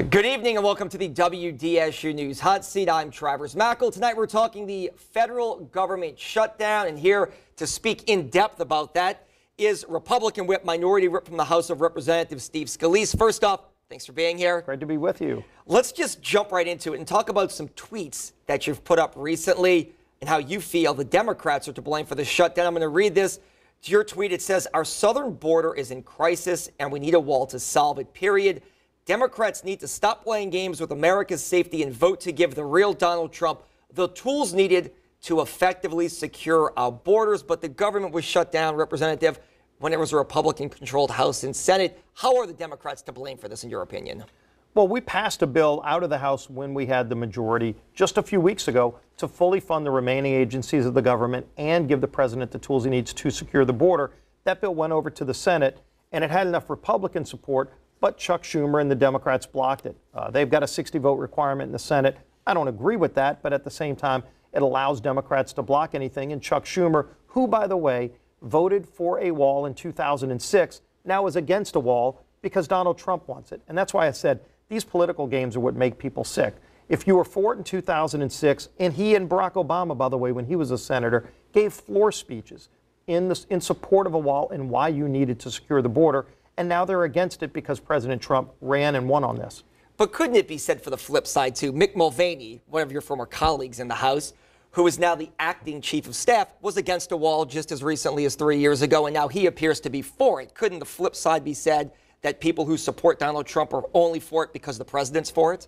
Good evening and welcome to the WDSU News Hot Seat. I'm Travers Mackle. Tonight we're talking the federal government shutdown, and here to speak in depth about that is Republican Whip, Minority Whip from the House of Representatives, Steve Scalise. First off, thanks for being here. Great to be with you. Let's just jump right into it and talk about some tweets that you've put up recently and how you feel the Democrats are to blame for the shutdown. I'm going to read this. To your tweet, it says, "Our southern border is in crisis and we need a wall to solve it, period. Democrats need to stop playing games with America's safety and vote to give the real Donald Trump the tools needed to effectively secure our borders." But the government was shut down, Representative, when it was a Republican-controlled House and Senate. How are the Democrats to blame for this, in your opinion? Well, we passed a bill out of the House when we had the majority just a few weeks ago to fully fund the remaining agencies of the government and give the president the tools he needs to secure the border. That bill went over to the Senate, and it had enough Republican support, but Chuck Schumer and the Democrats blocked it. They've got a 60-vote requirement in the Senate. I don't agree with that, but at the same time, it allows Democrats to block anything. And Chuck Schumer, who, by the way, voted for a wall in 2006, now is against a wall because Donald Trump wants it. And that's why I said these political games are what make people sick. If you were for it in 2006, and he and Barack Obama, by the way, when he was a senator, gave floor speeches in support of a wall and why you needed to secure the border, and now they're against it because President Trump ran and won on this. But couldn't it be said for the flip side, too? Mick Mulvaney, one of your former colleagues in the House, who is now the acting chief of staff, was against a wall just as recently as 3 years ago, and now he appears to be for it. Couldn't the flip side be said that people who support Donald Trump are only for it because the president's for it?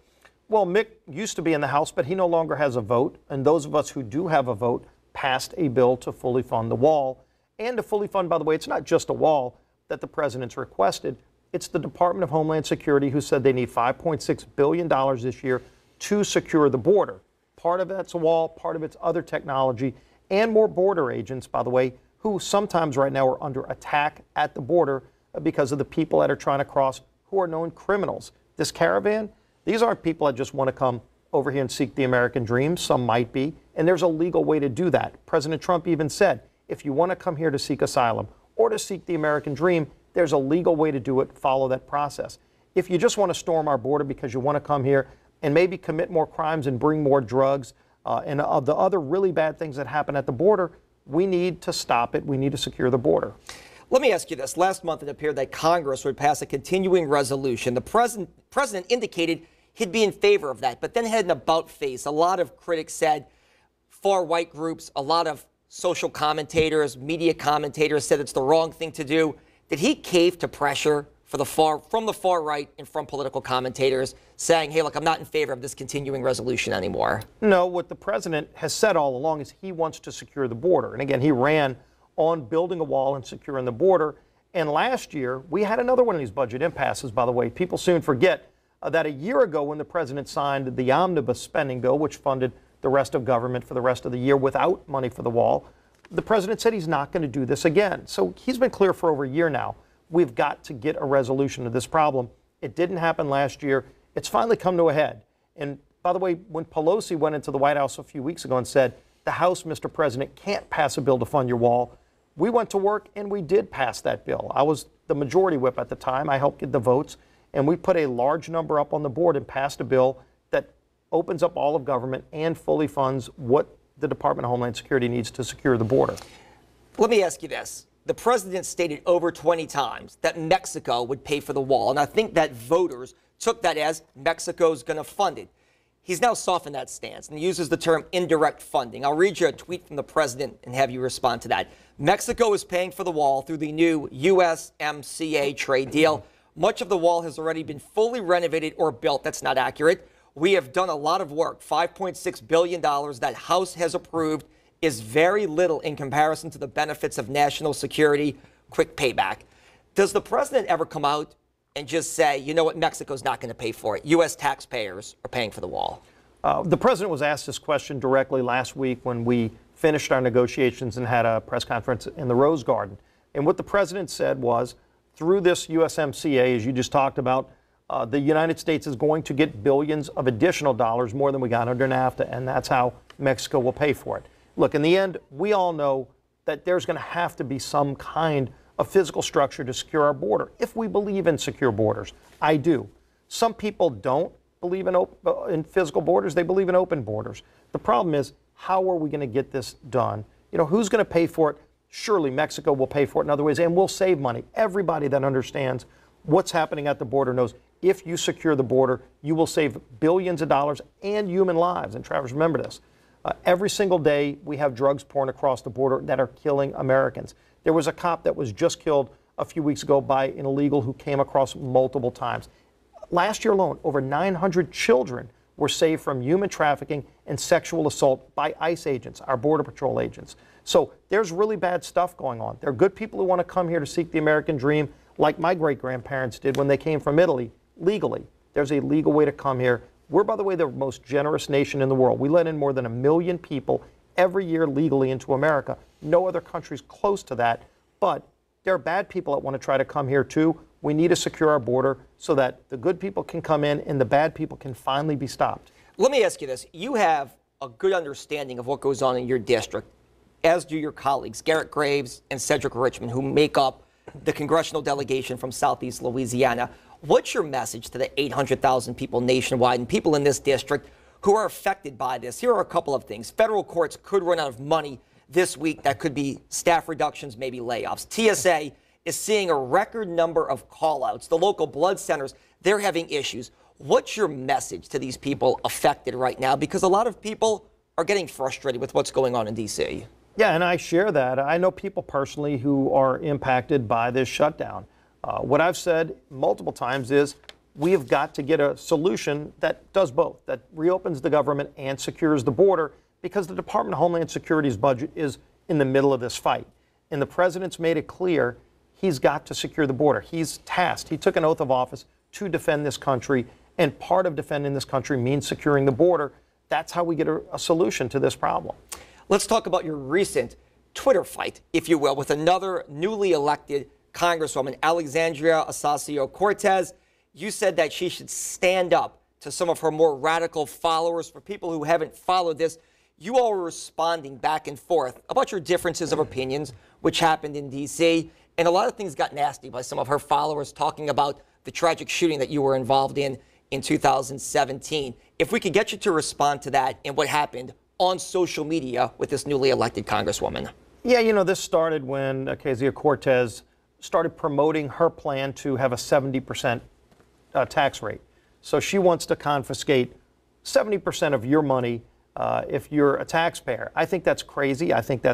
Well, Mick used to be in the House, but he no longer has a vote. And those of us who do have a vote passed a bill to fully fund the wall. And to fully fund, by the way, it's not just a wall that the president's requested. It's the Department of Homeland Security who said they need $5.6 billion this year to secure the border. Part of that's a wall, part of it's other technology, and more border agents, by the way, who sometimes right now are under attack at the border because of the people that are trying to cross who are known criminals. This caravan, these aren't people that just want to come over here and seek the American dream. Some might be, and there's a legal way to do that. President Trump even said, if you want to come here to seek asylum or to seek the American dream, there's a legal way to do it. Follow that process. If you just want to storm our border because you want to come here and maybe commit more crimes and bring more drugs and the other really bad things that happen at the border, we need to stop it. We need to secure the border. Let me ask you this. Last month, it appeared that Congress would pass a continuing resolution. The president indicated he'd be in favor of that, but then had an about face. A lot of critics said, far-right groups, a lot of social commentators, media commentators said it's the wrong thing to do. Did he cave to pressure from the far right and from political commentators saying, hey, look, I'm not in favor of this continuing resolution anymore? No, what the president has said all along is he wants to secure the border. And again, he ran on building a wall and securing the border. And last year, we had another one of these budget impasses, by the way. People soon forget that a year ago when the president signed the omnibus spending bill, which funded the rest of government for the rest of the year without money for the wall, the president said he's not going to do this again. So he's been clear for over a year now. We've got to get a resolution to this problem. It didn't happen last year. It's finally come to a head. And by the way, when Pelosi went into the White House a few weeks ago and said, the House, Mr. President, can't pass a bill to fund your wall, we went to work and we did pass that bill. I was the majority whip at the time. I helped get the votes. And we put a large number up on the board and passed a bill that opens up all of government and fully funds what the Department of Homeland Security needs to secure the border. Let me ask you this. The president stated over 20 times that Mexico would pay for the wall. And I think that voters took that as Mexico's going to fund it. He's now softened that stance and uses the term indirect funding. I'll read you a tweet from the president and have you respond to that. Mexico is paying for the wall through the new USMCA trade deal. Much of the wall has already been fully renovated or built. That's not accurate. We have done a lot of work. $5.6 billion that House has approved is very little in comparison to the benefits of national security. Quick payback. Does the president ever come out and just say, you know what, Mexico's not going to pay for it? U.S. taxpayers are paying for the wall. The president was asked this question directly last week when we finished our negotiations and had a press conference in the Rose Garden. And what the president said was, through this USMCA, as you just talked about, the United States is going to get billions of additional dollars, more than we got under NAFTA, and that's how Mexico will pay for it. Look, in the end, we all know that there's going to have to be some kind of physical structure to secure our border, if we believe in secure borders. I do. Some people don't believe in physical borders. They believe in open borders. The problem is, how are we going to get this done? Who's going to pay for it? Surely Mexico will pay for it in other ways, and we'll save money. Everybody that understands what's happening at the border knows if you secure the border, you will save billions of dollars and human lives. And Travis, remember this. Every single day, we have drugs pouring across the border that are killing Americans. There was a cop that was just killed a few weeks ago by an illegal who came across multiple times. Last year alone, over 900 children were saved from human trafficking and sexual assault by ICE agents, our Border Patrol agents. So there's really bad stuff going on. There are good people who want to come here to seek the American dream, like my great-grandparents did when they came from Italy, legally. There's a legal way to come here. We're, by the way, the most generous nation in the world. We let in more than 1 million people every year legally into America. No other country's close to that. But there are bad people that want to try to come here too. We need to secure our border so that the good people can come in and the bad people can finally be stopped. Let me ask you this. You have a good understanding of what goes on in your district, as do your colleagues, Garrett Graves and Cedric Richmond, who make up the congressional delegation from Southeast Louisiana. What's your message to the 800,000 people nationwide and people in this district who are affected by this? Here are a couple of things. Federal courts could run out of money this week. That could be staff reductions, maybe layoffs. TSA is seeing a record number of call-outs. The local blood centers, they're having issues. What's your message to these people affected right now? Because a lot of people are getting frustrated with what's going on in D.C. Yeah, and I share that. I know people personally who are impacted by this shutdown. What I've said multiple times is we have got to get a solution that does both, that reopens the government and secures the border, because the Department of Homeland Security's budget is in the middle of this fight. And the president's made it clear he's got to secure the border. He's tasked. He took an oath of office to defend this country, and part of defending this country means securing the border. That's how we get a solution to this problem. Let's talk about your recent Twitter fight, if you will, with another newly elected Congresswoman, Alexandria Ocasio-Cortez. You said that she should stand up to some of her more radical followers. For people who haven't followed this, you all were responding back and forth about your differences of opinions, which happened in D.C., and a lot of things got nasty by some of her followers talking about the tragic shooting that you were involved in 2017. If we could get you to respond to that and what happened on social media with this newly elected Congresswoman. Yeah, this started when Ocasio-Cortez started promoting her plan to have a 70% tax rate. So she wants to confiscate 70% of your money if you're a taxpayer. I think that's crazy. I think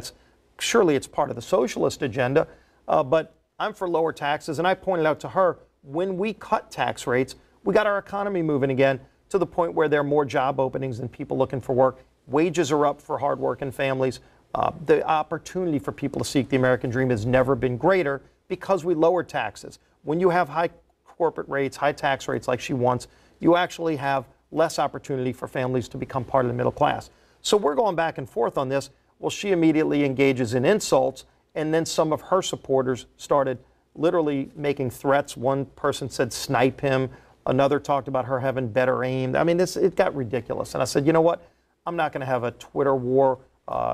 surely it's part of the socialist agenda, but I'm for lower taxes. And I pointed out to her, when we cut tax rates, we got our economy moving again to the point where there are more job openings and people looking for work. Wages are up for hardworking families. The opportunity for people to seek the American dream has never been greater because we lowered taxes. When you have high corporate rates, high tax rates like she wants, you actually have less opportunity for families to become part of the middle class. So we're going back and forth on this. Well, she immediately engages in insults, and then some of her supporters started literally making threats. One person said snipe him. Another talked about her having better aim. I mean, it got ridiculous. And I said, you know what? I'm not going to have a Twitter war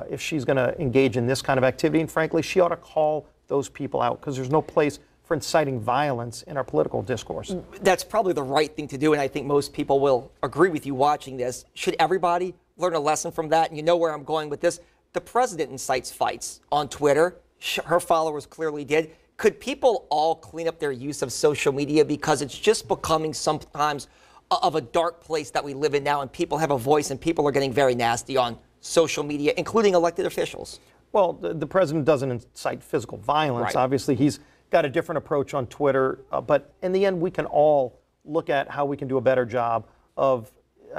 if she's going to engage in this kind of activity. And frankly, she ought to call those people out, because there's no place for inciting violence in our political discourse. That's probably the right thing to do, and I think most people will agree with you watching this. Should everybody learn a lesson from that? And you know where I'm going with this. The president incites fights on Twitter. Her followers clearly did. Could people all clean up their use of social media, because it's just becoming sometimes of a dark place that we live in now, and people have a voice and people are getting very nasty on social media, including elected officials? Well, the president doesn't incite physical violence. Right. Obviously, he's got a different approach on Twitter. But in the end, we can all look at how we can do a better job of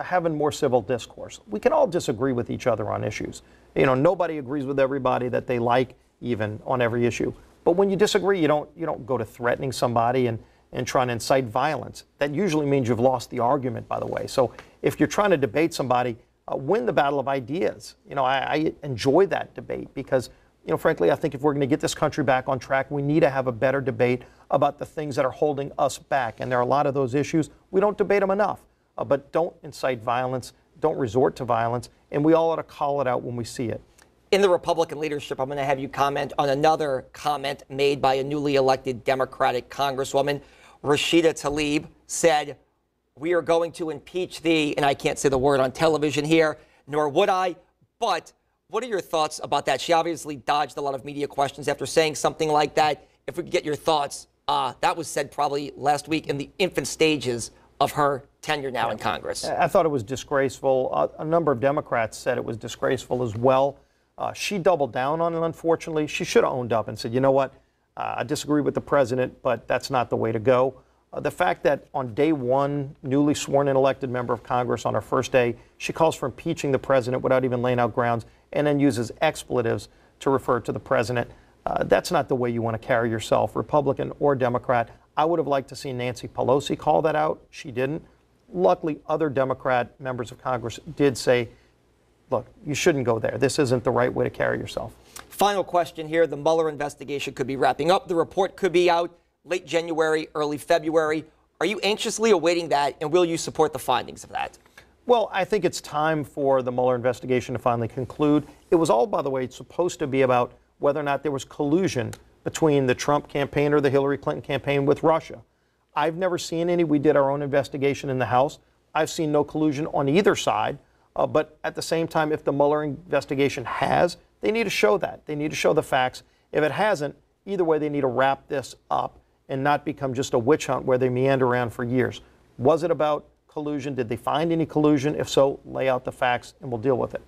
having more civil discourse. We can all disagree with each other on issues. Nobody agrees with everybody that they like, even on every issue. But when you disagree, you don't go to threatening somebody and trying to incite violence. That usually means you've lost the argument, by the way. So if you're trying to debate somebody, win the battle of ideas. I enjoy that debate because, frankly, I think if we're going to get this country back on track, we need to have a better debate about the things that are holding us back. And there are a lot of those issues. We don't debate them enough. But don't incite violence. Don't resort to violence. And we all ought to call it out when we see it. In the Republican leadership, I'm going to have you comment on another comment made by a newly elected Democratic Congresswoman. Rashida Tlaib said, we are going to impeach thee, and I can't say the word on television here, nor would I, but what are your thoughts about that? She obviously dodged a lot of media questions after saying something like that. If we could get your thoughts, that was said probably last week in the infant stages of her tenure now in Congress. I thought it was disgraceful. A number of Democrats said it was disgraceful as well. She doubled down on it, unfortunately. She should have owned up and said, you know what, I disagree with the president, but that's not the way to go. The fact that on day one, newly sworn and elected member of Congress on her first day, she calls for impeaching the president without even laying out grounds and then uses expletives to refer to the president. That's not the way you want to carry yourself, Republican or Democrat. I would have liked to see Nancy Pelosi call that out. She didn't. Luckily, other Democrat members of Congress did say, look, you shouldn't go there. This isn't the right way to carry yourself. Final question here. The Mueller investigation could be wrapping up. The report could be out late January, early February. Are you anxiously awaiting that, and will you support the findings of that? Well, I think it's time for the Mueller investigation to finally conclude. It was all, by the way, supposed to be about whether or not there was collusion between the Trump campaign or the Hillary Clinton campaign with Russia. I've never seen any. We did our own investigation in the House. I've seen no collusion on either side. But at the same time, if the Mueller investigation has, they need to show that. They need to show the facts. If it hasn't, either way, they need to wrap this up and not become just a witch hunt where they meander around for years. Was it about collusion? Did they find any collusion? If so, lay out the facts and we'll deal with it.